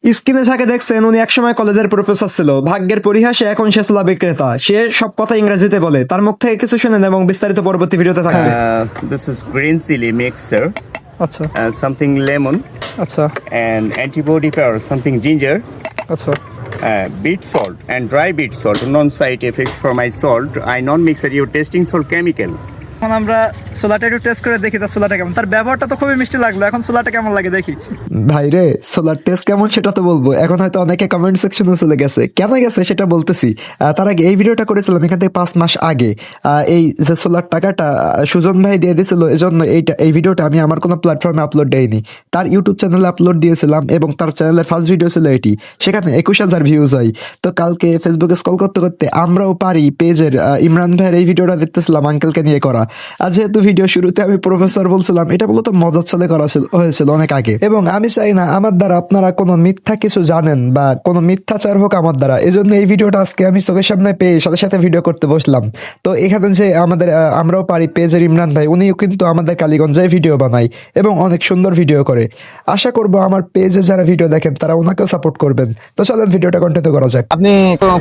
স্ক্রিনে যাকে দেখছেন উনি একসময় কলেজের প্রফেসর ছিল, ভাগ্যের পরিহাসে এখন সে সোলা বিক্রেতা। সে সব কথা ইংরেজিতে বলে। তার মুখ থেকে কিছু শুনেন এবং বিস্তারিত পরবর্তী ভিডিওতে থাকবে। This is green chili mixture, আচ্ছা something lemon, আচ্ছা and antibody power, something ginger, আচ্ছা beet salt, and dry beet salt. Non-side effects for my salt. I non-mix it. You're testing salt chemical. এখন আমরা সোলাটা একটু টেস্ট করে দেখি তার সোলাটা কেমন। তার ব্যবহারটা তো খুবই মিষ্টি লাগলো, এখন সোলাটা কেমন লাগে দেখি। ভাই রে, সোলার টেস্ট কেমন সেটা তো বলবো। এখন হয়তো অনেকে কমেন্ট সেকশনে চলে গেছে, কেন গেছে সেটা বলতেছি। তার আগে এই ভিডিওটা করেছিলাম এখান থেকে 5 মাস আগে। এই যে সোলার টাকাটা সুজন ভাই দিয়ে দিয়েছিল, এজন্য এই ভিডিওটা আমি আমার কোনো প্ল্যাটফর্মে আপলোড দেইনি, তার ইউটিউব চ্যানেলে আপলোড দিয়েছিলাম এবং তার চ্যানেলের ফার্স্ট ভিডিও ছিল এটি। সেখানে 21,000 ভিউজ হয়। তো কালকে ফেসবুকে স্ক্রল করতে করতে আমরাও পারি পেজের ইমরান ভাইয়ের এই ভিডিওটা দেখতেছিলাম আঙ্কেলকে নিয়ে করা। আর যেহেতু ভিডিও শুরুতে আমি প্রফেসর বলছিলাম, এটা মূলত মজার ছলে করা হয়েছিল অনেক আগে। এবং আমি চাই না আমার দ্বারা আপনারা কোনো মিথ্যা কিছু জানেন বা কোনো মিথ্যাচার হোক আমার দ্বারা। এই জন্য এই ভিডিওটা আজকে আমি চোখের সামনে পেয়ে সাথে সাথে ভিডিও করতে বসলাম। তো এখানে যে আমাদের আমরাও পারি পেজের ইমরান ভাই, উনিও কিন্তু আমাদের কালীগঞ্জে ভিডিও বানায় এবং অনেক সুন্দর ভিডিও করে। আশা করবো আমার পেজে যারা ভিডিও দেখেন তারা ওনাকেও সাপোর্ট করবেন। তো চলেন ভিডিওটা কন্টিনিউ করা যাক। আপনি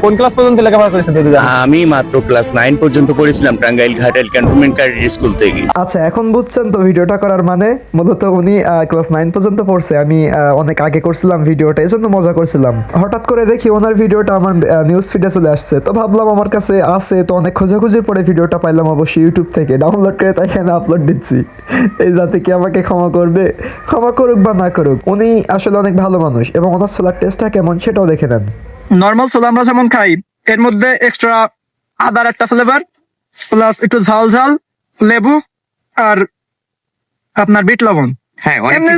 কোন ক্লাস পর্যন্ত লেখাপড়া করেছেন যদি জানেন? আমি মাত্র ক্লাস 9 পর্যন্ত পড়েছিলাম টাঙ্গাইল ঘাটাইল ক্যান্টনমেন্ট স্কুল থেকে। আচ্ছা, এখন বুঝছেন তো ভিডিওটা করার মানে। মূলত উনি ক্লাস 9 পর্যন্ত পড়ছে, আমি অনেক আগে করছিলাম ভিডিওটা, এই জন্য মজা করছিলাম। হঠাৎ করে দেখি ওনার ভিডিওটা আমার নিউজ ফিডে চলে আসছে। তো ভাবলাম আমার কাছে আছে, তো অনেক খোঁজাখুঁজির পরে ভিডিওটা পাইলাম অবশ্যই ইউটিউব থেকে ডাউনলোড করে, তাই এখানে আপলোড দিচ্ছি। এই জাতি কি আমাকে ক্ষমা করবে? ক্ষমা করুক বা না করুক, উনি আসলে অনেক ভালো মানুষ এবং ওনার সোলার টেস্টটা কেমন সেটাও দেখে নেন। নর্মাল সোলা আমরা যেমন খাই, এর মধ্যে এক্সট্রা আদার একটা ফ্লেভার, প্লাস একটু ঝাল ঝাল লেবু আর আপনার বিট লবণ। হ্যাঁ, এমনি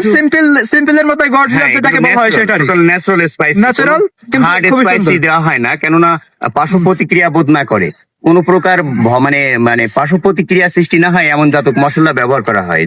সিম্পল এর মতো গর্জিয়াস যেটাকে বলা হয় সেটারই। ন্যাচারাল স্পাইসি, ন্যাচারাল কিন্তু হার্ড খুবই স্পাইসি সুন্দর। দেওয়া হয় না, কেননা পার্শ্ব প্রতিক্রিয়া বোধ না করে, কোন প্রকার মানে পার্শ্ব প্রতিক্রিয়া সৃষ্টি না হয় এমন জাতক মশলা ব্যবহার করা হয়।